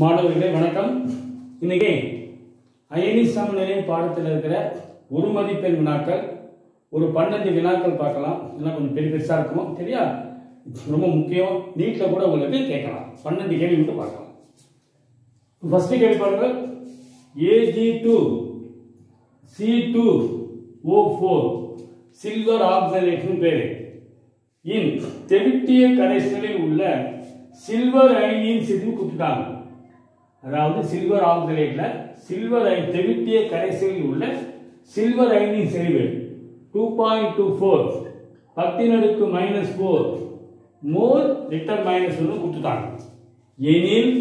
மாணவர்களே வணக்கம். இன்னைக்கு அயனி சமநிலை பாடத்தில் இருக்கிற ஒரு மதிப்பெண் வினாக்கள் ஒரு 12 வினாக்கள் பார்க்கலாம். இதெல்லாம் கொஞ்சம் பெருசா இருக்கும், சரியா? ரொம்ப முக்கியம். நீட்ல கூட உங்களுக்கு கேட்கலாம். 12 கேள்வி மட்டும் பார்க்கலாம். ஃபர்ஸ்ட் கேள்வி பாருங்க. Ag2 C2O4 சில்வர் ஆக்சலேட்னு பேரு. இன் தெவிட்டிய கரைசலில் உள்ள சில்வர் அயனியின் செறிவு கொடுத்துட்டாங்க. அதாவது சில்வர் ஆக்சலேட்ல சில்வர் தெவிட்டிய கரைசலில் உள்ள சில்வர் அயனியின் செறிவு 2.24 10⁻⁻⁴ மோல் லிட்டர் -1 கொடுத்துட்டாங்க. எனில்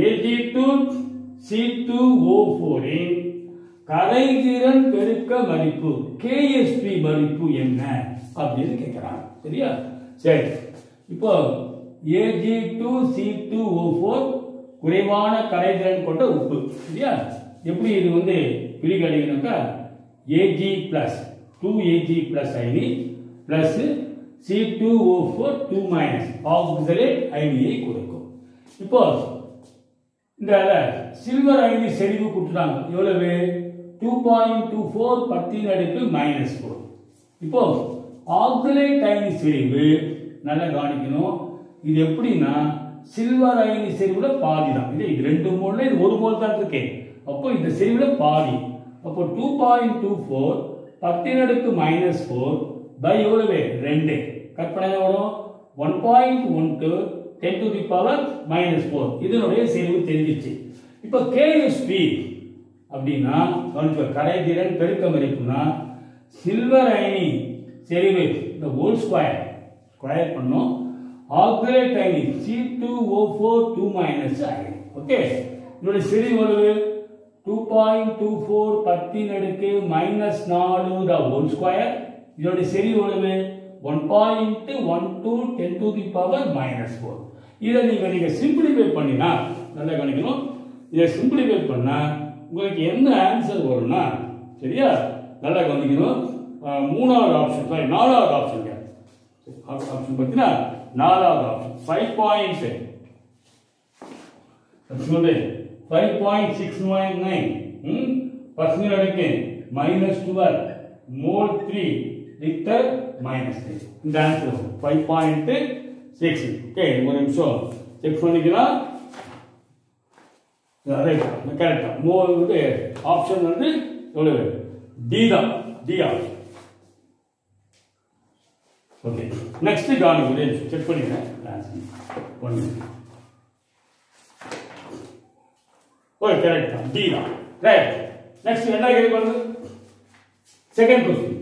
Ag2C2O4 இன் கரைதிறன் பெருக்க மதிப்பு KSP மதிப்பு என்ன அப்படின்னு கேட்கிறாங்க, சரியா? சரி, இப்போ Ag2C2O4 குறைவான கரைதிறன் கொண்ட உப்பு, சரியா? எப்படி இது பிரிக்கடிக்கணும்னா Ag plus 2Ag plus அயனி பிளஸ் C2O4 2- ஆக்சலேட் அயனியை கொடுக்கும். இப்போ இந்த சில்வர் அயனி செறிவு கொடுத்துட்டாங்க. எவ்வளவு? 2.24 10⁻⁻⁴. இப்போ ஆக்சலேட் அயனி செறிவு நல்லா கவனிக்கணும். இது எப்படின்னா சில்வர் அயனி செறிவுல பாதி தான். இது 2 மோல்ல இது 1 மோல் தான் இருக்கு. அப்போ இந்த செறிவுல பாதி. அப்போ 2.24 10⁻⁻⁴ பை எவ்வளவு? 2. கற்பனை வரும் 1.12 10⁻⁻⁴. இதனுடைய செறிவு தெரிஞ்சிச்சு. இப்போ KSP அப்படின்னா கரைதிறன் பெருக்க மதிப்புனா சில்வர் அயனி செறிவு இந்த ஹோல் ஸ்கொயர் பண்ணோம். ஆக்சலேட் அயனி C2O4 2- அயனி. ஓகே, இதோட செறிவு எவ்வளவு? 2.24 10⁻⁻⁴ the whole square. இதோட செறிவு எவ்வளவு? 1.12 10⁻⁻⁴. இதை நீங்க சிம்பிளிஃபை பண்ணினா நல்லா கவனிக்கணும். இதை சிம்பிளிஃபை பண்ணா உங்களுக்கு என்ன ஆன்சர் வரும்னா, சரியா? நல்லா கவனிக்கணும். மூணாவது ஆப்ஷன், சாரி நாலாவது ஆப்ஷன் பார்த்தீங்கன்னா நாலாவது ஆப்ஷன் 5.619 10⁻⁻12 மோல் 3 லிட்டர் -3. இந்த ஆன்சர் 5.6. ஓகே, ஒரு நிமிஷம் செக் பண்ணிக்கலாம். கரெக்டா மோல் ஆப்ஷன் எவ்வளவு? டி தான், டி ஆப்ஷன். ஓகே, நெக்ஸ்ட் கவனிங்க, செக் பண்ணிக்கிறேன். ஓகே, கரெக்ட் தான், டி தான். ரைட். நெக்ஸ்ட் என்ன கேள்வி பாருங்க. செகண்ட் क्वेश्चन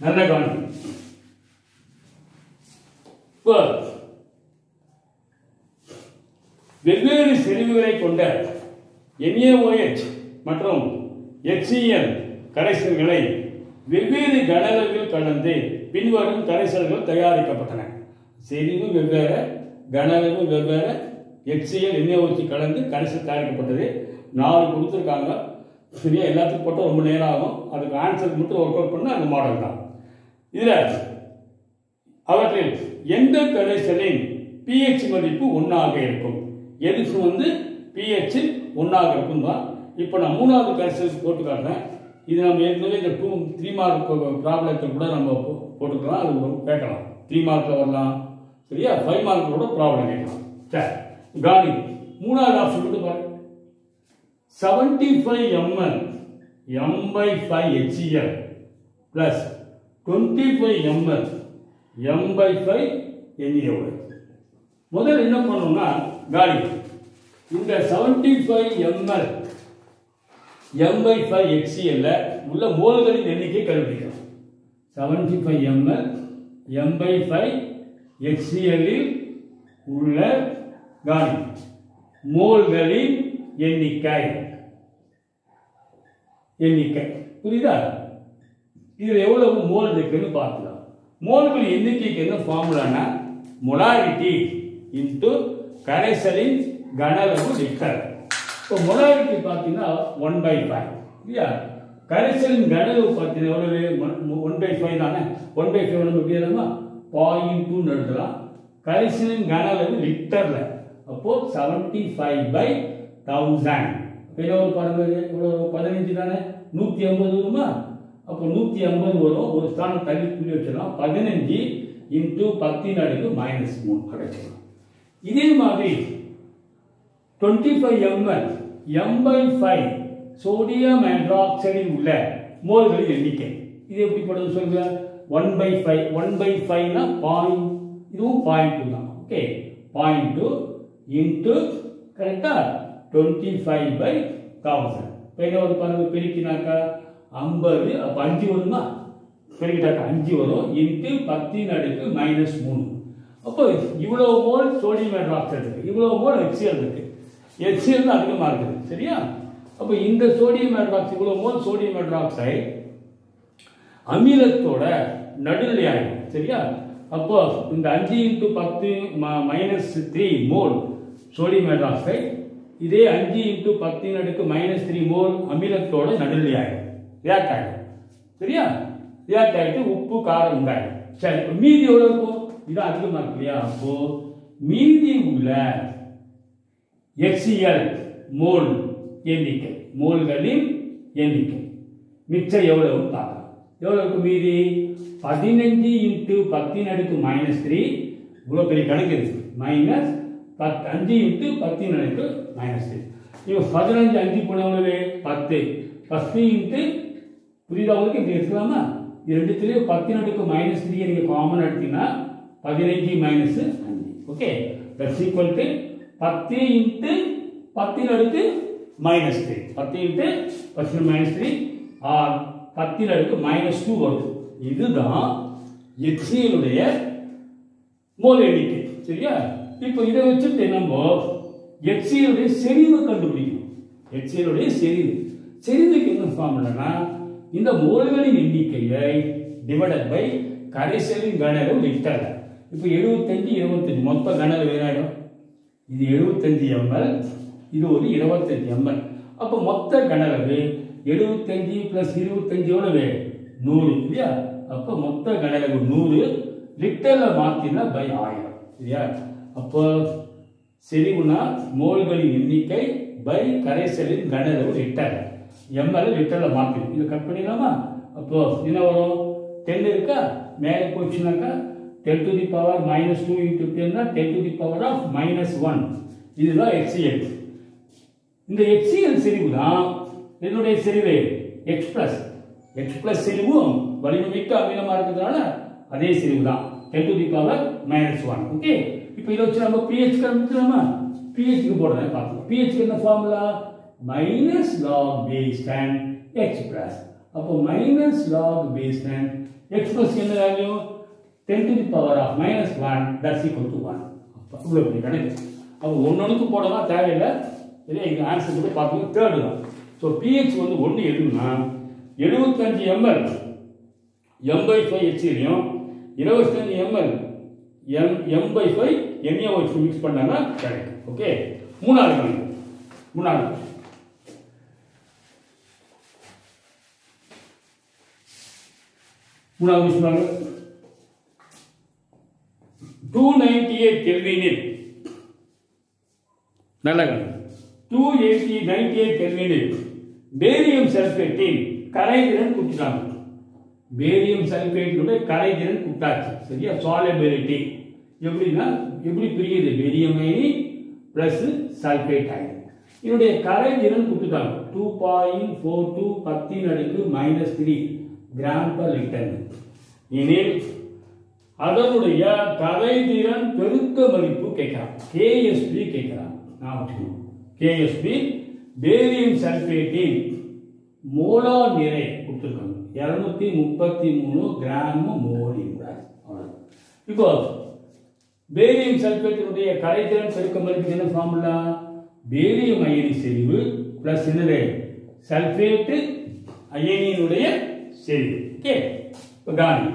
நல்ல கவனிங்க. வெவ்வேறு செறிவுகளை கொண்ட NaOH மற்றும் HCl கரைசல்களை வெவ்வேறு கனளவில் கலந்து பின்வரும் கரைசல்கள் தயாரிக்கப்பட்டன. செறிவு வெவ்வேறு, கனளவு வெவ்வேறு, HCl NaOH கலந்து கரைசல் தயாரிக்கப்பட்டது. 4 கொடுத்துருக்காங்க, சரியா? எல்லாத்துக்கும் போட்டால் ரொம்ப நேரம் ஆகும். அதுக்கு ஆன்சர் மட்டும் ஒர்க் அவுட் பண்ண அந்த மாடல் தான். இதில் அவற்றில் எந்த கரைசலின் pH மதிப்பு 1 இருக்கும்? எதுக்கு pH 1 இருக்கும் தான். இப்போ நான் மூணாவது கரைசல் போட்டு காட்டுறேன். இது நம்ம ஏற்கனவே இந்த 3 மார்க் ப்ராப்ளத்தை கூட நம்ம போட்டுக்கலாம். அது கேட்கலாம். 3 மார்க்கில் வரலாம், சரியா? 5 மார்க்கில் கூட ப்ராப்ளம் கேட்கலாம். சரி, காலி மூணாவது ஆப்ஷன் மட்டும் பாருங்க. 75 ml m/5 HCl plus 25 ml m/5 NaOH. முதல்ல என்ன பண்ணணும்னா காலி இந்த 75 ml m/5 HCl உள்ள மோல்களின் எண்ணிக்கை கண்டுபிடிக்கணும். 75 ml m/5 HCl இல் உள்ள காலி மோல்களின் எண்ணிக்கை புரியுதா? இதுல எவ்வளவு மோல் இருக்குன்னு பார்க்கலாம். மோல்கள் எண்ணிக்கைக்கு என்ன ஃபார்முலானா மொலாரிட்டி இன்டு கரைசலின் கனளவு லிட்டர். இப்போ மொலாரிட்டி பார்த்தீங்கன்னா 1/5, இல்லையா? கரைசலின் கனளவு பார்த்தீங்கன்னா எவ்வளவு? 1/5 தானே. 1/5 நம்ம எப்படி எழுதலாமா? 0.2 எழுதலாம். கரைசலின் கன அளவு லிட்டர்ல அப்போ 75/1000 என்ன ஒரு பாருங்க இவ்வளவு 15 தானே 150 வருமா அப்போ 150 வரும் ஒரு ஸ்தானம் தள்ளி புள்ளி வச்சிடலாம் 15 into 10 அடுக்கு -3 கிடைச்சிடும் இதே மாதிரி 25 ml m/5 சோடியம் ஹைட்ராக்சைடில் உள்ள மோல்களின் எண்ணிக்கை இது எப்படி படுது சொல்லுங்க 1/5 னா பாயிண்ட் இதுவும் 0.2 தான் ஓகே 0.2 into கரெக்ட்டா 25/1000 என்ன ஒரு பாருங்க பெருக்கினாக்கா 50 அப்ப 5 வருமா பெருக்கிட்டாக்கா 5 வரும் into 10 அடுக்கு -3 அப்போ இவ்வளவு மோல் சோடியம் ஹைட்ராக்சைடு இருக்கு இவ்வளவு மோல் HCl இருக்கு HCl தான் அதிகமா இருக்குது சரியா அப்ப இந்த சோடியம் ஹைட்ராக்சைடு இவ்வளவு மோல் சோடியம் ஹைட்ராக்சைடு அமிலத்தோட நடுநிலையாகும் சரியா அப்போ இந்த 5 into 10 -3 மோல் சோடியம் ஹைட்ராக்சைடு இதே 5 into 10 அடுக்கு -3 மோல் அமிலத்தோட நடுநிலையாகும் ரியாக்ட் ஆகும் சரியா ரியாக்ட் ஆகிட்டு உப்பு காரம் உண்டாகும் சரி மீதி எவ்வளவு இருக்கும் இது அதிகமா இருக்கு இல்லையா அப்போ மீதி உள்ள HCl மோல் எண்ணிக்கை மோல்களின் எண்ணிக்கை மிச்சம் எவ்வளவு பார்க்கலாம் எவ்வளவு மீதி 15 into 10 அடுக்கு -3 இவ்வளவு பெரிய கணக்கு இருக்கு மைனஸ் 5 into 10 அடுக்கு -3 இப்போ 15 5 போன எவ்வளவு 10 10 into புரியுதா உங்களுக்கு இப்படி எடுக்கலாமா இது ரெண்டுத்துலயும் 10 அடுக்கு -3 நீங்க காமன் எடுத்தீங்கன்னா 15 -5 okay that's equal to 10 into 10 அடுக்கு -3 10 into 10 -3 ஆர் 10 அடுக்கு -2 வரும் இதுதான் HCl உடைய மோல் எண்ணிக்கை சரியா இப்போ இதை வச்சுட்டு நம்ம HCl உடைய செறிவு கண்டுபிடிக்கணும் HCl உடைய செறிவுக்கு என்ன ஃபார்முலானா இந்த மோல்களின் எண்ணிக்கையை டிவைடட் பை கரைசலின் கனஅளவு லிட்டர் இப்போ 75 25 மொத்த கனஅளவு வேறாயிடும் இது 75 ml இது ஒரு 25 ml அப்ப மொத்த கனஅளவு 75 plus 25 எவ்வளவு 100 இல்லையா அப்ப மொத்த கனஅளவு 100 லிட்டர்ல மாத்தினா பை 1000 சரியா அப்ப செறிவுனா மோல்களின் எண்ணிக்கை பை கரைசலின் கனஅளவு லிட்டர் ml லிட்டர்ல மாத்திடும் இது கட் பண்ணிடலாமா அப்போ என்ன வரும் 10 இருக்கா மேலே போச்சுனாக்கா 10 to the power -2 into 10 னா 10 to the power of -1 இதுதான் HCl இந்த HCl செறிவு தான் இதனுடைய செறிவு H+ செறிவும் வலிமைமிக்க அமிலமா இருக்கிறதுனால அதே செறிவு தான் 10 to the power -1 ஓகே இப்போ இத வச்சு நம்ம pH கண்டுபிடிக்கலாமா pH க்கு போடுறேன் பாருங்க pH க்கு என்ன ஃபார்முலா -log base 10 H+. அப்போ -log base 10 H+ என்ன value 10 to the power of -1 that's equal to 1 அப்ப இவ்வளவு கணக்கு அப்ப ஒண்ணொண்ணுக்கு போடலாம் தேவையில்லை இதே இங்க ஆன்சர் கூட பாத்தீங்க தேர்ட் தான் சோ pH வந்து 1 எதுனா 75 ml m/5 HCl 25 ml m/5 NaOH mix பண்ணாங்க கிடைக்கும் ஓகே மூணாவது கணக்கு மூணாவது சொன்னாங்க 298 கெல்வினில் நல்ல கணக்கு 298 கெல்வினில் பேரியம் சல்பேட்டின் கரைதிறன் கொடுத்துட்டாங்க பேரியம் சல்பேட்டினுடைய கரைதிறன் கொடுத்தாச்சு சரியா சாலிபிலிட்டி எப்படின்னா எப்படி பிரியுது பேரியம் அயனி பிளஸ் சல்பேட் அயனி இதனுடைய கரைதிறன் கொடுத்துட்டாங்க 2.42 10 அடுக்கு -3 கிராம் per லிட்டர் எனில் அதனுடைய கரைதிறன் பெருக்க மதிப்பு கேட்கிறான் KSP கேட்கிறான் நான் வச்சுக்கணும் KSP பேரியம் சல்பேட்டின் மோலார் நிறை கொடுத்துருக்காங்க 233 கிராம் மோல் இப்போ பேரியம் சல்பேட்டினுடைய கரைதிறன் பெருக்க மதிப்பு என்ன ஃபார்முலா பேரியம் அயனி செறிவு பிளஸ் என்னது சல்பேட் அயனியினுடைய செறிவு ஓகே காணி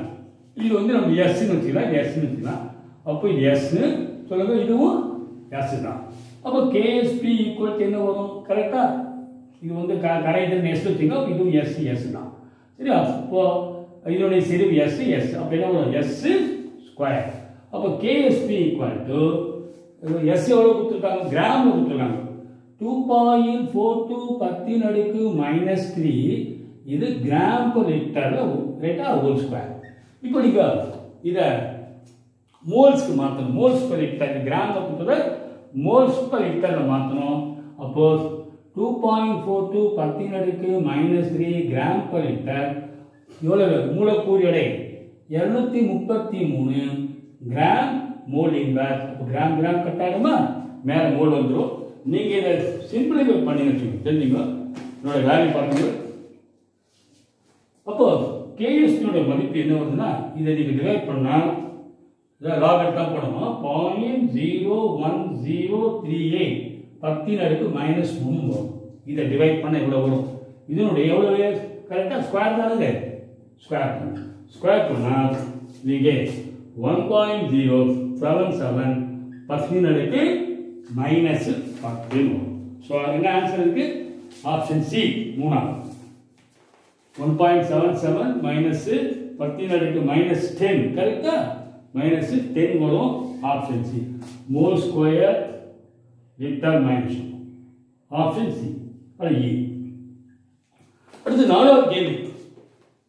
இது வந்து நம்ம S ன்னு வச்சுக்கலாம் அப்போ இது S ன்னு சொல்லுங்க இதுவும் S தான் அப்போ KSP ஈக்குவல் டு என்ன வரும் கரெக்டா இது வந்து கரைதிறன் S வச்சுங்க அப்போ இதுவும் S தான் சரியா அப்போ இதனுடைய செறிவு S அப்போ என்ன வரும் S ஸ்கொயர் அப்போ KSP ஈக்குவல் டு எஸ் எவ்வளவு கொடுத்துருக்காங்க, கிராம் கொடுத்துருக்காங்க. 2.42 10 அடுக்கு -3 இது கிராம் per லிட்டர்ல ரேட்டா ஹோல் ஸ்கொயர். இப்போ நீங்க இத மோல்ஸ்க்கு மாத்தணும். மோல்ஸ் per லிட்டர் கிராம் கொடுத்தத மோல்ஸ் per லிட்டர்ல மாத்தணும். அப்போ 2.42 10 அடுக்கு -3 கிராம் per லிட்டர் எவ்வளவு மூலக்கூறு எடை 233 கிராம் மோல் இன்வெர்ஸ். அப்போ கிராம் கிராம் கட் ஆகுமா, மேல மோல் வந்துடும். நீங்க இதை சிம்பிளிஃபை பண்ணி வச்சுக்கோங்க, தெரிஞ்சுங்க. என்னோட வேல்யூ பாருங்க. அப்போ கேஎஸ்பியோட மதிப்பு என்ன வருதுன்னா, இதை நீங்க டிவைட் பண்ணா லாக் எடுத்தா போடணும். 0.0108 10 அடுக்கு -3 வரும். இதை டிவைட் பண்ண எவ்வளவு வரும், இதனுடைய எவ்வளவு கரெக்டா ஸ்கொயர் தானே, ஸ்கொயர் பண்ணு. ஸ்கொயர் பண்ணா நீங்க 1.077 10 அடுக்கு -10 வரும். ஸோ என்ன ஆன்சர் இருக்கு, ஆப்ஷன் சி மூணாவது. 1.77 -10 அடுக்கு -10 கரெக்டா, -10 வரும். Option C mole square litre minus option C. அடுத்து நாலாவது கேள்வி,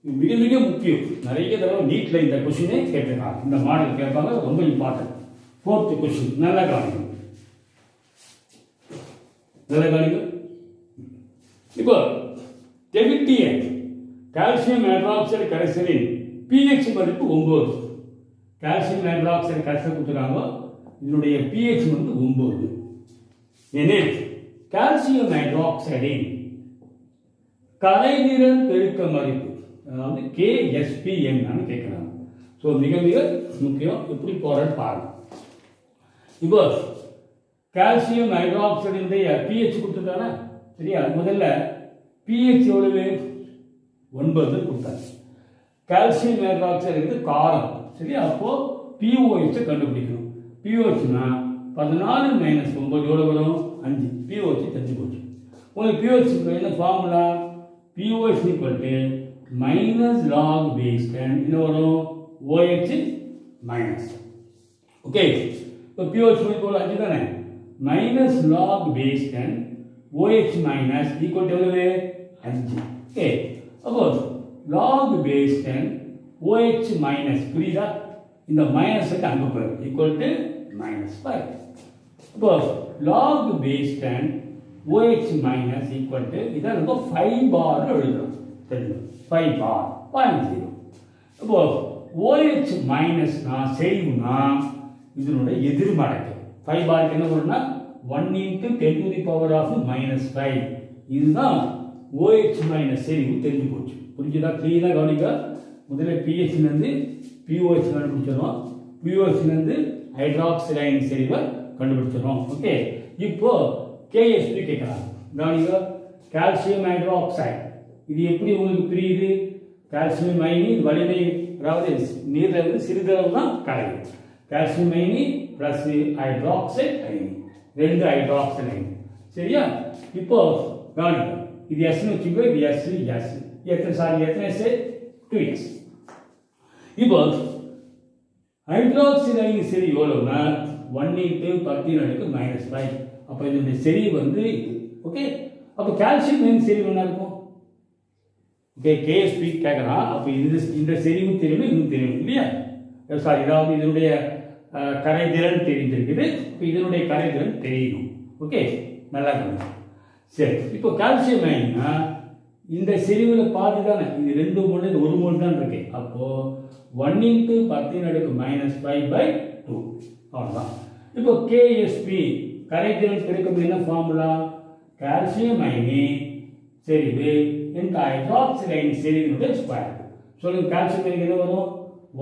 மிக மிக முக்கியம். நிறைய தடவை நீட்ல இந்த கொஸ்டினே கேட்டிருக்காங்க, இந்த மாடல் கேட்பாங்க, ரொம்ப இம்பார்ட்டன்ட். 4th கொஸ்டின் நல்லா கவனிங்க, நல்லா கவனிங்க. இப்போ தெவிட்டிய கால்சியம் ஹைட்ராக்சைடு கரைசலின் pH மதிப்பு 9. கால்சியம் ஹைட்ராக்சைடு கரைசல் கொடுத்துருக்காங்க, இதனுடைய pH வந்து 9. எனில் கால்சியம் ஹைட்ராக்சைடின் கரைதிறன் பெருக்க மதிப்பு, அதாவது KSP என்னன்னு கேட்கிறாங்க. ஸோ மிக மிக முக்கியம், எப்படி போறன்னு பாருங்க. இப்போ கால்சியம் ஹைட்ராக்சைடினுடைய pH கொடுத்துருக்காங்க, சரியா? முதல்ல pH எவ்வளவு 9 கொடுத்தாங்க. கால்சியம் ஹைட்ராக்சைடு வந்து காரம், சரியா? அப்போ POH கண்டுபிடிக்கணும். POHனா 14 - 9 எவ்வளவு வரும், 5. POH தெரிஞ்சு போச்சு. உங்களுக்கு POH என்ன formula, POH equal to minus log base 10 என்ன வரும், OH minus. ஓகே, இப்போ POH equal 5 தானே, minus log base 10 OH minus equal to எவ்வளவு 5. ஓகே, அப்போ log base 10 OH minus புரியுதா, இந்த மைனஸ் அங்க போயிடும், equal to -5. அப்போ log base 10 OH minus equal to இதை நம்ம 5 bar எழுதுறோம், தெரியும் 5 bar 0. அப்போ OH minus செறிவுனா இதனுடைய எதிர்மடங்கு. 5 bar என்ன வரும்னா 1 × 10⁻⁻5. இதுதான் OH minus செறிவு தெரிஞ்சு போச்சு. புரிஞ்சுதா, கிளீனா கவனிக்க. முதல்ல pH இருந்து POH கண்டுபிடிச்சிடும், POH இருந்து ஹைட்ராக்சைடு செறிவை கண்டுபிடிச்சிடும். ஓகே, இப்போ KSP கேட்கலாம், கவனிக்க. கால்சியம் ஹைட்ராக்சைடு இது எப்படி உங்களுக்கு பிரியுது, கால்சியம் அயனி வலிமை, அதாவது நீர்ல இருந்து சிறிதளவு தான் கரையும். கால்சியம் அயனி பிளஸ் ஹைட்ராக்சைடு அயனி, 2 ஹைட்ராக்சைடு அயனி, சரியா? இப்போ கவனிக்க, இது S னு வச்சுக்கோ, இது S எத்தனை S 2S. இப்போ ஹைட்ராக்சைடு அயனி செறி எவ்வளவுனா 1 × 10⁻⁻5. அப்ப இதனுடைய செறி வந்து ஓகே. அப்ப கால்சியம் அயனி செறி என்ன இருக்கும், ஓகே KSP கேட்கறான். அப்ப இந்த செறிவும் தெரியணும், இதுவும் தெரியணும் இல்லையா? சாரி, அதாவது இதனுடைய கரைதிறன் தெரிஞ்சிருக்குது, இப்போ இதனுடைய கரைதிறன் தெரியணும். ஓகே, நல்லா கவனிங்க. சரி, இப்போ கால்சியம் அயனினா இந்த செறிவுல பாதி தானே, இது 2 மோல், இது 1 மோல் தான் இருக்கு. அப்போ 1 × 10⁻⁵/2 அவ்வளவுதான். இப்போ KSP கரைதிறன் பெருக்கம் என்ன ஃபார்முலா, கால்சியம் அயனி செறிவு into ஹைட்ராக்சைடு அயனி செறிவினுடைய ஸ்கொயர். சொல்லுங்க, கால்சியம் அயனி என்ன வரும்,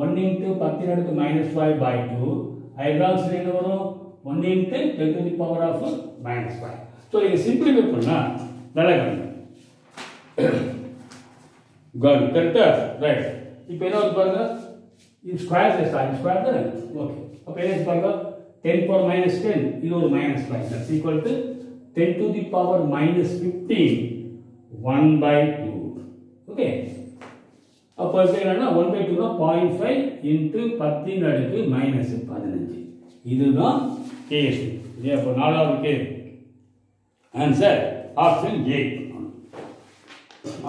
1 × 10⁻⁵/2. ஹைட்ராக்சைடு என்ன வரும், 1 × 10⁻⁻5. ஸோ இதை சிம்பிளிஃபை பண்ணா நல்லா கவனிங்க. கரெக்டா, ரைட். இப்போ என்ன வந்து பாருங்க, இது ஸ்கொயர் ஸ்கொயர் தானே. ஓகே, அப்போ என்ன பாருங்க, 10⁻−10 இது ஒரு -5 தட்ஸ் ஈக்குவல் டு 10⁻−15 1/2. ஓகே, அப்போ என்னன்னா 1/2 0.5 × 10⁻⁻15. இதுதான் KSP. அப்போ நாலாவதுக்கு answer option A.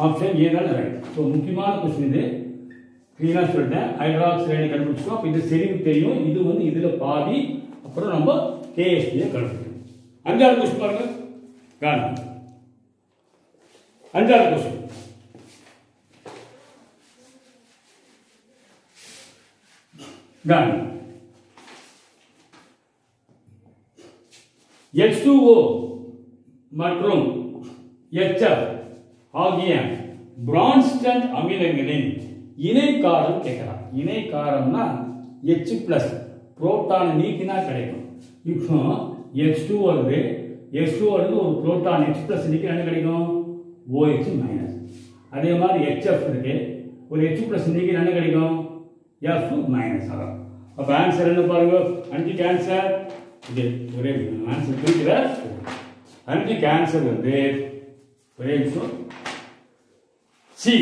Option A தான் ரைட். ஸோ முக்கியமான கொஸ்டின் இது. கிளீனாக சொல்லிட்டேன். ஹைட்ராக்சைடு கண்டுபிடிச்சோம். அப்போ இது செறிவு தெரியும். இது வந்து இதில் பாதி. அப்புறம் நம்ம KSPயை கண்டுபிடிக்கணும். அஞ்சாவது கொஸ்டின் பாருங்க. காரணம் அஞ்சாவது கொஸ்டின். காரணம் H2O மற்றும் HF ஆகிய பிரான்ஸ்டன்ட் அமிலங்களின் இணை காரம் கேட்கிறான். இணை காரம்னா H பிளஸ் புரோட்டான் நீக்கினா கிடைக்கும். இப்போ H2 வருது. H2 வருது ஒரு புரோட்டான் H பிளஸ் நீக்கினா என்ன கிடைக்கும்? OH minus. அதே மாதிரி HF இருக்கு. ஒரு H பிளஸ் நீக்கினா என்ன கிடைக்கும்? F மைனஸ் ஆகும். அப்போ ஆன்சர் என்ன பாருங்க. அஞ்சு கேன்சர் இது ஒரே ஆன்சர் குறிக்கிற அஞ்சு கேன்சர் வந்து ஒரே நிமிஷம் C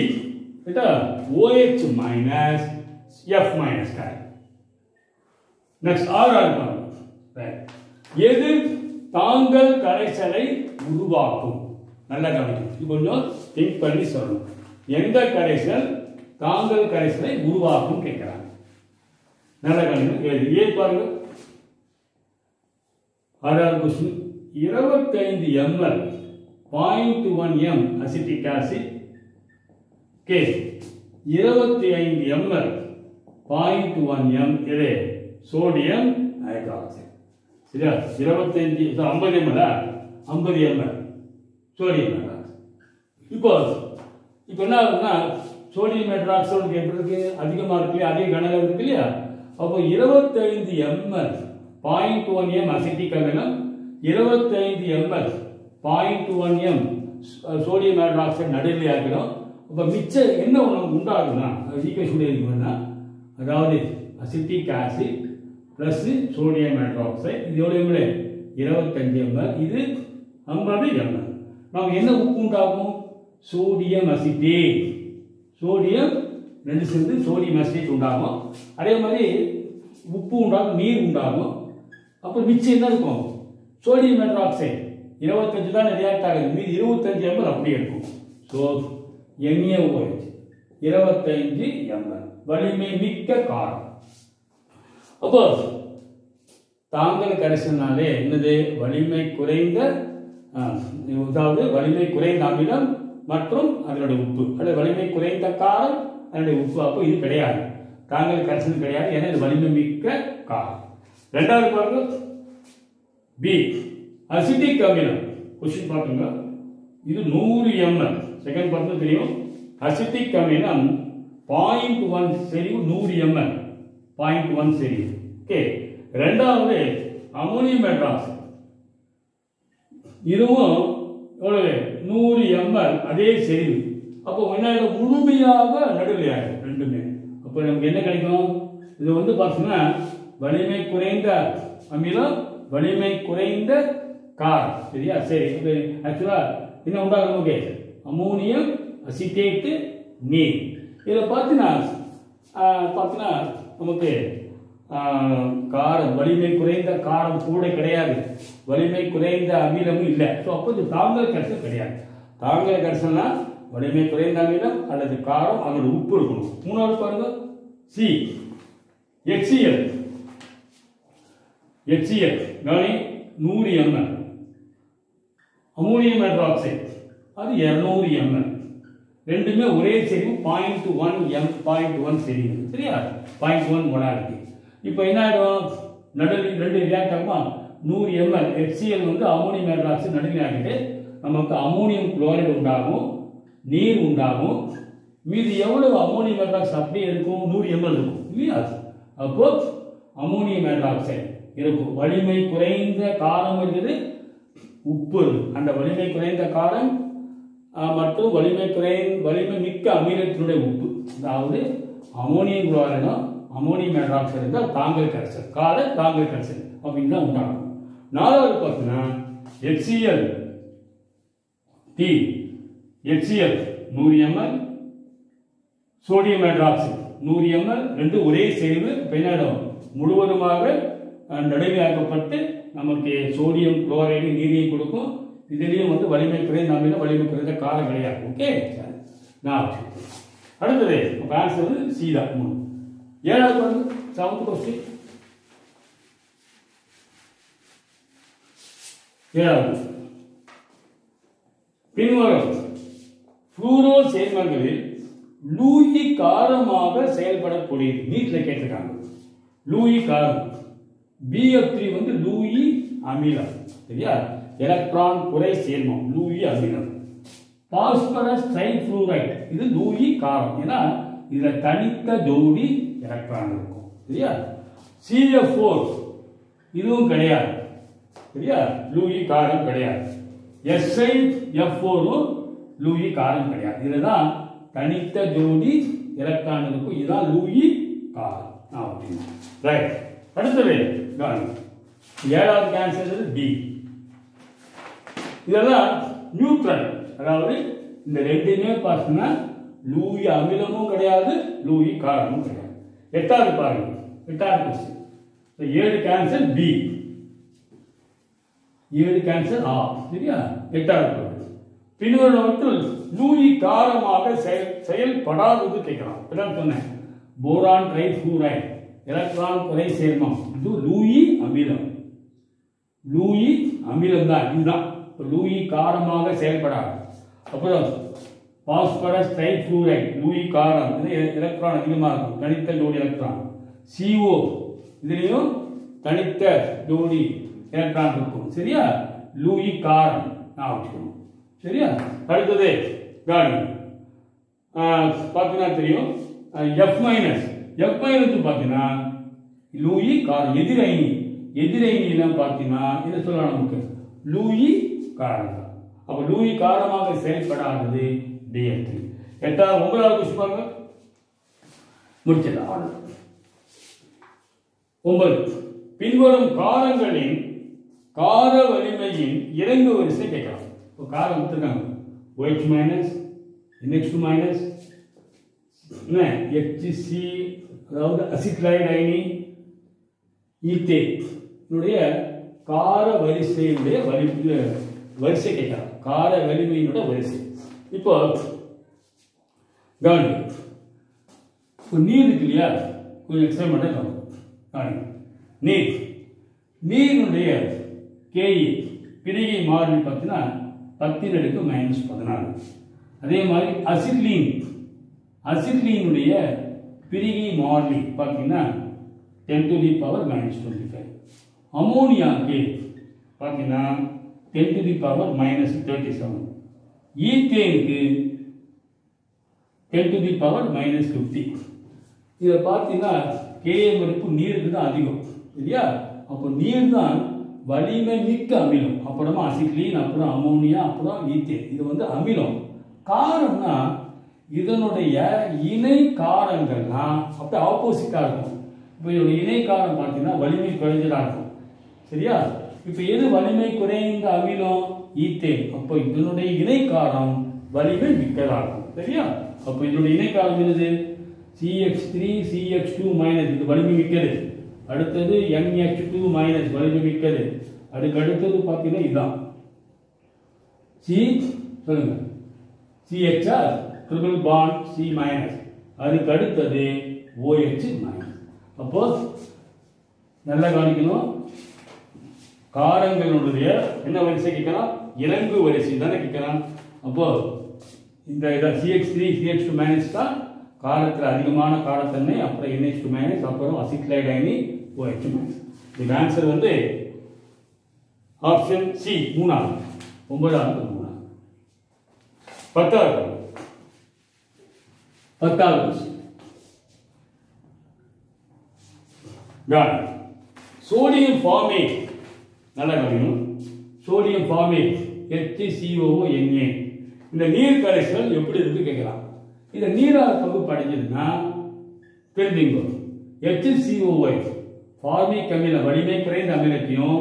OH minus F minus கிடைக்கும். நெக்ஸ்ட் ஆறாவது பாருங்க. எது தாங்கல் கரைசலை உருவாக்கும்? நல்லா கவனிக்கணும். இது கொஞ்சம் திங்க் பண்ணி சொல்லணும். எந்த கரைசல் தாங்கல் கரைசலை உருவாக்கும் கேட்கிறாங்க. நல்லா கவனிக்கணும். ஏ பாருங்க. ஆறாவது question. 25 ml 0.1 m acetic acid K 25 ml 0.1 m இது சோடியம் ஹைட்ராக்சைடு. சரியா? 25 50 ml 50 ml சோடியம் ஹைட்ராக்சைடு. இப்போ என்ன ஆகுதுன்னா சோடியம் ஹைட்ராக்சைடு எப்படி இருக்கு? அதிகமாக இருக்கு. அதே கனகம் இருக்கு இல்லையா? அப்போ 25 ml 0.1 m அசிட்டிக் அமிலம் 25 ml 0.1 m சோடியம் ஹைட்ராக்சைடு நடுநிலை ஆகிறோம். அப்போ மிச்சம் என்ன உண்டாகுதுன்னா ஈக்குவேஷன் இருக்குன்னா அதாவது acetic acid plus sodium hydroxide இது எவ்வளோ 25 ml இது 50 ml. நாம் என்ன உப்பு உண்டாகும்? Sodium acetate. சோடியம் ரெண்டு சேர்ந்து சோடியம் அசிட்டேட் உண்டாகும். அதே மாதிரி உப்பு உண்டாகும், நீர் உண்டாகும். அப்போ மிச்சம் என்ன இருக்கும்? சோடியம் ஹைட்ராக்சைடு 25 தான் ரியாக்ட் ஆகுது. மீது 25 ml அப்படியே இருக்கும். ஸோ NaOH 25 ml வலிமை மிக்க காரம். அப்போ தாங்கல் கரைசல்னாலே என்னது? வலிமை குறைந்த அதாவது வலிமை குறைந்த அமிலம் மற்றும் அதனுடைய உப்பு அல்லது வலிமை குறைந்த காரம் அதனுடைய உப்பு. அப்போ இது கிடையாது, தாங்கல் கரைசல் கிடையாது. ஏன்னா இது வலிமை மிக்க காரம். ரெண்டாவது பாருங்க பி அசிட்டிக் அமிலம். கொஸ்டின் பார்த்துங்க. இது 100 ml. செகண்ட் பார்த்து தெரியும். அசிட்டிக் அமிலம் 0.1 செறிவு 100 ml 0.1 செறிவு. ஓகே. ரெண்டாவது அமோனியம் ஹைட்ராக்சைடு. இதுவும் எவ்வளவு? 100 ml அதே செறிவு. அப்போ என்ன முழுமையாக நடுநிலையாகும் ரெண்டுமே. அப்போ நமக்கு என்ன கிடைக்கும்? இது வந்து பார்த்தீங்கன்னா வலிமை குறைந்த அமிலம் வலிமை குறைந்த காரம். சரியா? சரி. இப்போ ஆக்சுவலா என்ன உண்டாகும்? நமக்கு அமோனியம் அசிட்டேட்டு நீர். இதில் பார்த்தீங்கன்னா நமக்கு காரம் வலிமை குறைந்த காரம் கூட கிடையாது, வலிமை குறைந்த அமிலமும் இல்லை. ஸோ அப்போ இது தாங்கல் கரைசல் கிடையாது. தாங்கல் கரைசல்னா வலிமை குறைந்த அமிலம் அல்லது காரம் அதோட உப்பு இருக்கணும். மூணாவது பாருங்க சி HCl. கவனி 100 ml. அமோனியம் ஹைட்ராக்சைடு அது 200 ml. ரெண்டுமே ஒரே செறிவு 0.1 செறிவு. சரியா? 0.1 மொலாரிட்டி. இப்போ என்ன ஆகிடும்? நடுவில் ரெண்டு ரியாக்ட் ஆகுமா? 100 ml HCl வந்து அமோனியம் ஹைட்ராக்சைடு நடுவில் ஆகிட்டு நமக்கு அமோனியம் குளோரைடு உண்டாகும், நீர் உண்டாகும். மீது எவ்வளவு அமோனியம் ஹைட்ராக்சைடு அப்படியே இருக்கும்? 100 ml இருக்கும் இல்லையா? அப்போ அமோனியம் ஹைட்ராக்சைடு இருக்கும். வலிமை குறைந்த காரம் இருக்குது, உப்பு. அந்த வலிமை குறைந்த காரம் மற்றும் வலிமை மிக்க அமிலத்தினுடைய உப்பு, அதாவது அமோனியம் குளோரைடும் அமோனியம் ஹைட்ராக்சைடு இருந்தால் தாங்கல் கரைசல், தாங்கல் கரைசல் அப்படின்னு தான் உண்டாகும். நாலாவது பார்த்தீங்கன்னா HCl 100 ml, sodium hydroxide 100 ml, ரெண்டு ஒரே செறிவு. பின்னாடும் முழுவதுமாக நடுமையாக்கப்பட்டு நமக்கு சோடியம் குளோரைடு நீரையும் கொடுக்கும். இதுலேயும் வந்து வலிமை குறைந்த அமிலம் வலிமை குறைந்த காரம் கிடையாது. ஓகே, நான் அடுத்தது ஆன்சர் வந்து சி தான். 7வது வந்து 7th கொஸ்டின். 7வது பின்வரும் ஃப்ளூரோ சேர்மங்களில் லூயி காரமாக செயல்படக்கூடியது. நீட்ல கேட்டிருக்காங்க. லூயி காரம். BF3 வந்து லூயி அமிலம். சரியா? எலக்ட்ரான் குறை சேர்மம் லூயி அமிலம். பாஸ்பரஸ் ட்ரைஃப்ளூரைடு இது லூயி காரம். ஏன்னா இதுல தனித்த ஜோடி எலக்ட்ரான் இருக்கும். சரியா? CF4 இதுவும் கிடையாது. சரியா? லூயி காரம் கிடையாது. SiF4 லூயி காரம் கிடையாது. இதுதான் தனித்த ஜோடி எலக்ட்ரான் இருக்கும். இதுதான் லூயி காரம். ரைட். அடுத்தது 7வது ஆன்சர் பி. இதெல்லாம் நியூட்ரல். அதாவது இந்த ரெண்டுமே பார்த்தீங்கன்னா லூயி அமிலமும் கிடையாது, லூயி காரமும் கிடையாது. 8வது பாருங்க. 8வது கொஸ்டின். 7 கேன்சல் பி, 7 கேன்சல் ஆ. சரியா? 8வது பாருங்க. பின்வருவற்றில் லூயி காரமாக செயல்படாதது கேட்கலாம். இப்பதான் சொன்னேன். போரான் ட்ரைஃப்ளூரைடு எலக்ட்ரான் குறை சேர்மம் இது லூயி அமிலம். லூயி அமிலம் தான். இதுதான் லூயி காரமாக செயல்படாது. அப்புறம் பாஸ்பரஸ் ட்ரைஃப்ளூரைடு லூயி காரம். இது எலக்ட்ரான் அதிகமாக இருக்கும், தனித்த ஜோடி எலக்ட்ரான். CO இதுலேயும் தனித்த ஜோடி எலக்ட்ரான் இருக்கும். சரியா? லூயி காரம் நான் வச்சுக்கணும். சரியா? அடுத்தது காடி பார்த்தீங்கன்னா தெரியும். F- பார்த்தீங்கன்னா லூயி காரம். எதிரைனிலாம் பார்த்தீங்கன்னா என்ன சொல்லலாம் நமக்கு? லூயி காரம். அப்ப லூயி காரமாக செயல்படாதது DF3. 9வது கொஸ்டின் பாருங்க. முடிச்சதா? 9 பின்வரும் காரங்களின் கார வலிமையின் இறங்கு வரிசை கேட்கலாம். இப்போ காரம் கொடுத்துருக்காங்க. OH minus, NH2 minus, HC அதாவது அசிட்லைடு அயனி, ஈத்தேன் கார வரிசையினுடைய வரிசை கேட்கலாம். கார வலிமையினுடைய வரிசை. இப்போ கவனி. நீர் இருக்கு இல்லையா? கொஞ்சம் எக்ஸ்பிளைன் பண்ண நீரினுடைய KE பிரிகை மாறிலி பார்த்தீங்கன்னா 10⁻⁻14. அதே மாதிரி அசிட்லீனுடைய பிரிகை மாறிலி பார்த்தீங்கன்னா 10⁻⁻25. அமோனியாக்கு பார்த்தீங்கன்னா 10⁻⁻37. ஈத்தேனுக்கு 10⁻⁻50. இதை பார்த்தீங்கன்னா Ka மதிப்பு நீருக்கு தான் அதிகம். சரியா? அப்போ நீர் தான் வலிமை மிக்க அமிலம். அப்புறமா அசிட்லீன், அப்புறம் அமோனியா, அப்புறம் ஈத்தேன். இது வந்து அமிலம். காரம்னா இதனுடைய இணை காரங்கள்னா அப்படியே ஆப்போசிட்டா இருக்கும். இப்போ இதோட இணை காரம் பார்த்தீங்கன்னா வலிமை குறைஞ்சதா இருக்கும். சரியா? இப்போ எது வலிமை குறைந்த அமிலம்? ஈத்தேன். அப்போ இதனுடைய இணை காரம் வலிமை மிக்கதா இருக்கும். சரியா? அப்போ இதனுடைய இணை காரம் என்னது? CH3 CH2 மைனஸ் இது வலிமை மிக்கது. அடுத்தது NH2 மைனஸ் வலிமை மிக்கது. அடுத்தது பார்த்தீங்கன்னா இதுதான் சொல்லுங்க CHR triple bond C minus. அதுக்கு அடுத்தது OH மைனஸ். அப்போ நல்லா கவனிக்கணும். காரங்களுடைய என்ன வரிசை கேட்கலாம்? இறங்கு வரிசை தானே கேட்கலாம். அப்போ இந்த CH3 CH2 மைனஸ் தான் காரத்தில் அதிகமான காரத்தன்மை. அப்புறம் NH2 மைனஸ், அப்புறம் அசிட்லைடு அயனி OH மைனஸ். இதுக்கு ஆன்சர் வந்து ஆப்ஷன் சி 3வது. 9வது 3வது. 10வது சோடியம் ஃபார்மேட். நல்லா கவனிக்கணும். Sodium format HCOONA. இந்த நீர் கரைசல் எப்படி இருக்கு கேட்கலாம். இந்த நீரால் பகுப்படைஞ்சதுன்னா தெரிஞ்சுங்க. HCOI ஃபார்மிக் அமிலம் வலிமை குறைந்த அமிலத்தையும்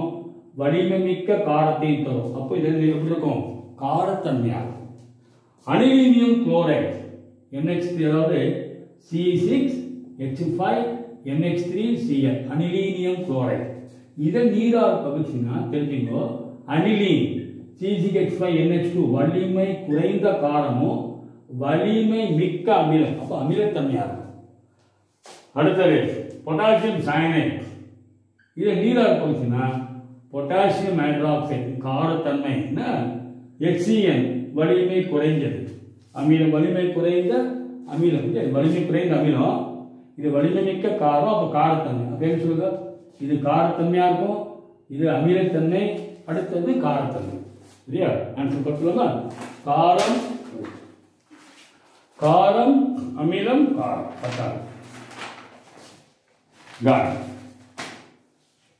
வலிமை மிக்க காரத்தையும் தரும். அப்போ இது எப்படி இருக்கும்? காரத்தன்மையாக. அனிலீனியம் குளோரைடு NH3 அதாவது C6H5NH3Cl அனிலீனியம் குளோரைடு. இதை நீரார் பகுதினா தெரிஞ்சுக்கோ. அனிலின் CH5NH2 வலிமை குறைந்த காரமும் வலிமை மிக்க அமிலம். அப்போ அமிலத்தன்மையா இருக்கும். அடுத்தது பொட்டாசியம் சயனைட். இதை நீரார் பகுதினா பொட்டாசியம் ஹைட்ராக்சைடு காரத்தன்மை. HCN வலிமை குறைந்தது அமிலம். வலிமை குறைந்த அமிலம். வலிமை குறைந்த அமிலம். இது வலிமை மிக்க காரம். அப்போ காரத்தன்மை. அப்போ என்ன சொல்லுங்க? இது காரத்தன்மையா இருக்கும். இது அமிலத்தன்மை. அடுத்தது காரத்தன்மை. சரியா? ஆன்சர் பார்த்துக்கலாமா? காரம் காரம் அமிலம் காரம். பத்தாவது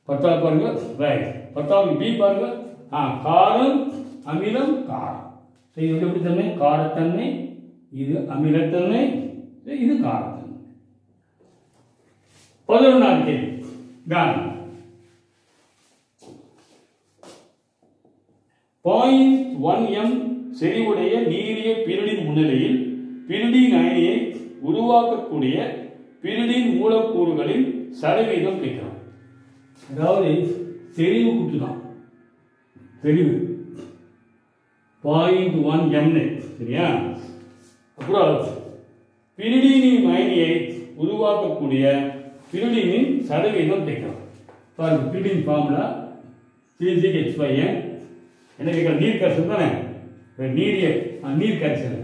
பத்தாவது பாருங்க. ரைட். பத்தாவது பி பாருங்க. காரம் அமிலம் காரம். இது எப்படி தன்மை? காரத்தன்மை. இது அமிலத்தன்மை. இது காரத்தன்மை. 11ஆம் கேள்வி. 0.1 m செறிவுடைய நீரிய பிரிடின் முன்னிலையில் பிரிடின் அயனியை உருவாக்கக்கூடிய பிரிடின் மூலக்கூறுகளின் சதவீதம் கேட்கிறோம். அதாவது செறிவு குத்துதான். செறிவு 0.1 m. சரியா? அப்புறம் பிரிடினின் அயனியை உருவாக்கக்கூடிய பிரிடினின் சதவீதம் கேட்கிறோம். பாருங்க, பிரிடின் ஃபார்முலா CH5N. என்ன கேட்கலாம்? நீர் கரைசல் தானே. நீர் கரைசல்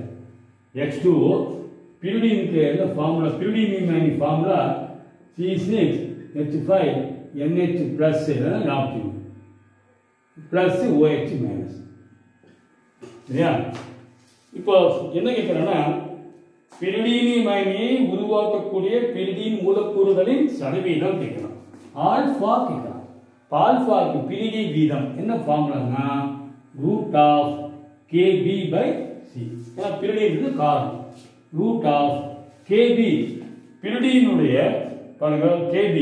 H2O. பிரிடினுக்கு என்ன ஃபார்முலா? பிரிடினின் அயனி formula C6H5NH plus plus OH minus. சரியா? இப்போ என்ன கேட்கிறேன்னா, பிரிடினின் அயனியை உருவாக்கக்கூடிய பிரிடின் மூலக்கூறுகளின் சதவீதம் கேட்கிறோம். ஆல்பா கேட்கிறோம். ஆல்பாக்கு பிரிகை வீதம் என்ன ஃபார்முலானா? √KB/C. பிரிடின் காரணம். √KB. பிரிடினுடைய பாருங்க KB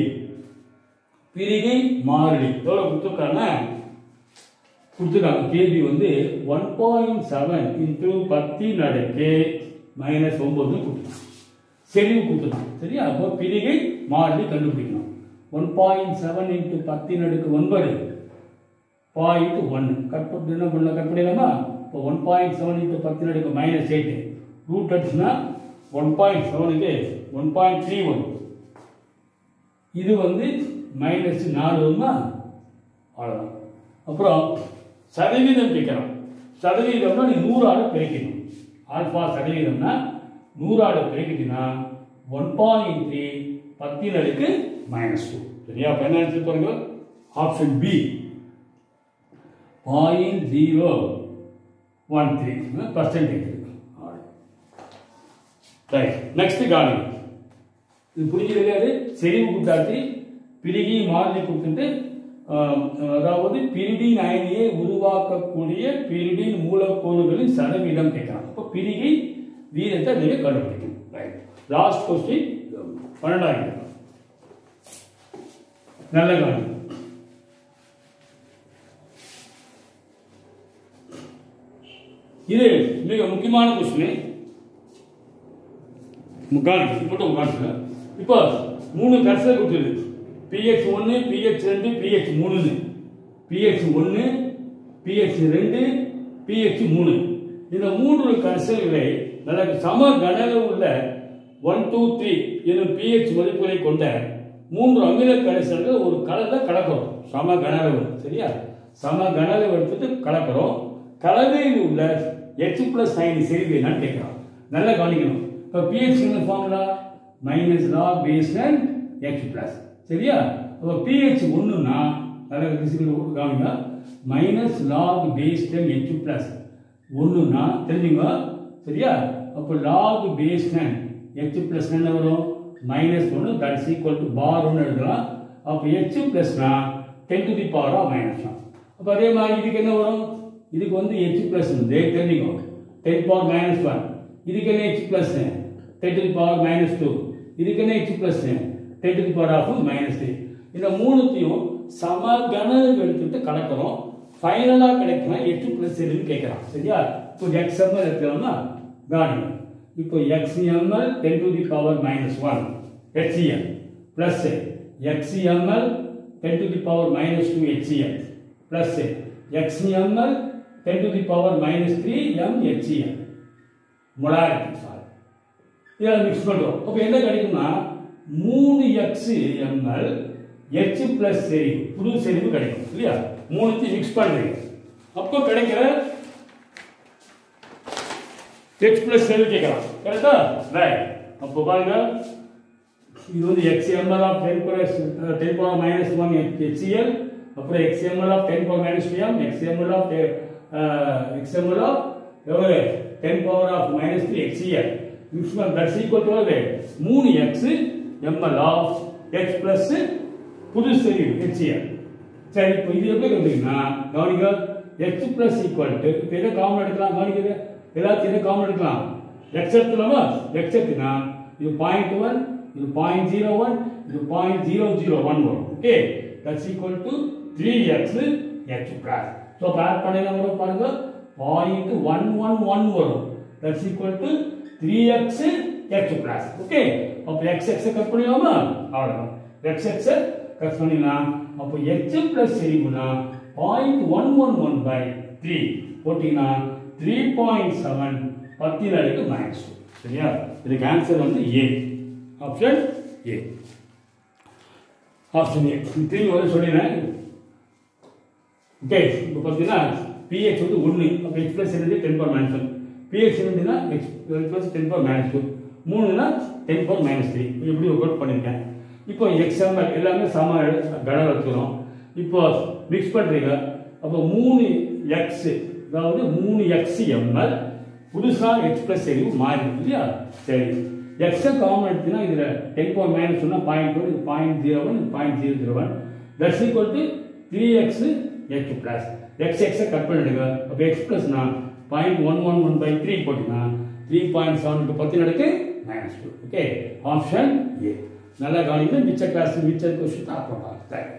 பிரிகை மாறிலி எவ்வளவு கொடுத்துருக்காங்க? KB வந்து 1.7 × 10⁻⁻⁹ கொடுத்துருக்காங்க. செறிவு கொடுத்துருக்காங்க. சரியா? அப்போ பிரிகை மாறிலி கண்டுபிடிக்கணும். 1.7 × 10⁻⁹ 0.1 கட் பண்ணிடலாமா? இப்போ 1.7 × 10⁻⁻8 ரூட் அடிச்சுன்னா 1.7க்கு 1.31. இது வந்து -4 வருமா? அவ்வளோதான். அப்புறம் சதவீதம் கேட்கலாம். சதவீதம்னா நீ 100 பெருக்கணும். ஆல்பா சதவீதம்னா 100 பெருக்கிட்டீங்கன்னா 1.3 10⁻⁻². சரியா? அப்போ என்ன ஆன்சர் பாருங்க? Option B 0.013 percentage. Right. Next காணி. இது புரிஞ்சுது. செறிவு கூட்டாச்சு, பிரிகை மாறிலி கொடுத்துட்டு, அதாவது பிரிடின் அயனியை உருவாக்கக்கூடிய பிரிடின் மூலக்கூறுகளின் சதவீதம் கேட்கலாம். அப்போ பிரிகை வீதத்தை நீங்க கண்டுபிடிக்கணும். ரைட். லாஸ்ட் கொஸ்டின் 12ஆம். நல்ல காணி. இது மிக முக்கியமான கொஸ்டின். இப்போ 3 கரைசல் கொடுத்துருக்கு. pH1 pH2 pH3. pH1 pH2 pH3. இந்த 3 கரைசல்களை நல்ல சம கனல உள்ள 1 2 3 எனும் pH மதிப்புகளை கொண்ட 3 அமில கரைசல்கள் ஒரு கலவை கலக்கிறோம். சம கனல. சரியா? சம கனல எடுத்துட்டு கலக்கிறோம். கலவையில் உள்ள H+ அயனி செறிவு என்னன்னு கேட்கிறோம். நல்லா கவனிக்கணும். இப்போ pH formula -log base H+. சரியா? அப்போ pH 1னா நல்லா கவனிங்க. -log base H+ 1னா தெரிஞ்சுங்க. சரியா? அப்போ log base H+ என்ன வரும்? -1. that is equal to bar 1 எழுதலாம். அப்போ H+னா 10⁻⁻1. அப்போ அதே மாதிரி இதுக்கு என்ன வரும்? இதுக்கு வந்து H+ தெரிஞ்சுங்க. 10⁻⁻1. இதுக்கு என்ன H+? 10⁻⁻2. இதுக்கு என்ன H+? 10⁻⁻3. இந்த மூணுத்தையும் சம கனவு எடுத்துட்டு கலக்கிறோம். ஃபைனலா கிடைக்கும்னா H+ எதுன்னு கேட்கறான். சரியா? இப்போ XML எடுத்துக்கலாமா? கவனிங்க. இப்போ XML 10⁻⁻1 HCl plus XML 10 to the power minus 2 HCl plus XmL 10 to the power minus 3 mHcl molarity sir. இதெல்லாம் மிக்ஸ் பண்ணுறோம். அப்போ என்ன கிடைக்கும்னா 3xml H plus செறிவு புது செறிவு கிடைக்கும் இல்லையா? மூணுத்தையும் மிக்ஸ் பண்ணுறீங்க. அப்போ கிடைக்கிற H plus செறிவு கேட்கலாம். கரெக்டா? ரைட். அப்போ பாருங்க இது வந்து XmL of 10 power minus 1 HCl அப்புறம் XmL of 10 power minus 2 m XmL of 10 power of minus 3 HCl that's equal to 3x ml of H plus புது செறிவு HCl. சரி இப்போ இது எப்படி கண்டுபிடிக்கணும்னா கவனிங்க H plus equal to இப்போ என்ன காமன் எடுக்கலாம் கவனிங்க எல்லாத்தையும் என்ன காமன் எடுக்கலாம் x எடுத்துலாமா x எடுத்துனா இது 0.1 இது 0.01 இது 0.001 வரும் okay that's equal to 3x H plus so add பண்ணலாம் வரும் பாருங்க 0.111 வரும் that's equal to 3x H plus okay அப்ப x கட் பண்ணிடலாமா அவ்வளவுதான் x கட் பண்ணிடலாம் அப்ப H plus செறிவுனா 0.111 by 3 போட்டீங்கன்னா 3.7 14 minus 2 சரியா இதுக்கு ஆன்சர் வந்து A option A option A திரும்பி வந்து சொல்லிடுறேன் ஓகே இப்போ பார்த்தீங்கன்னா pH வந்து 1 அப்போ H plus என்னது 10 power minus 1 pH என்னதுன்னா H plus 10 power minus 2 3னா 10 power minus 3 இப்படி ஒர்க் பண்ணியிருக்கேன் இப்போ XmL எல்லாமே சம கணம் எடுத்துக்கிறோம் இப்போ மிக்ஸ் பண்ணுறீங்க அப்போ 3x அதாவது 3xml புதுசா H plus செறிவு மாறிடும் இல்லையா சரி x காமன் எடுத்தீங்கன்னா இதுல 10 power minus 1 0.1 இது 0.01 இது 0.001 that's equal to 3x H plus x cut பண்ணிடுங்க அப்ப x plus னா 0.111 by 3 போட்டீங்கன்னா 3.7 to 10 minus 2 okay option A நல்லா கவனிங்க மிச்ச கிளாஸ் மிச்ச क्वेश्चन அப்புறம் பார்க்கலாம்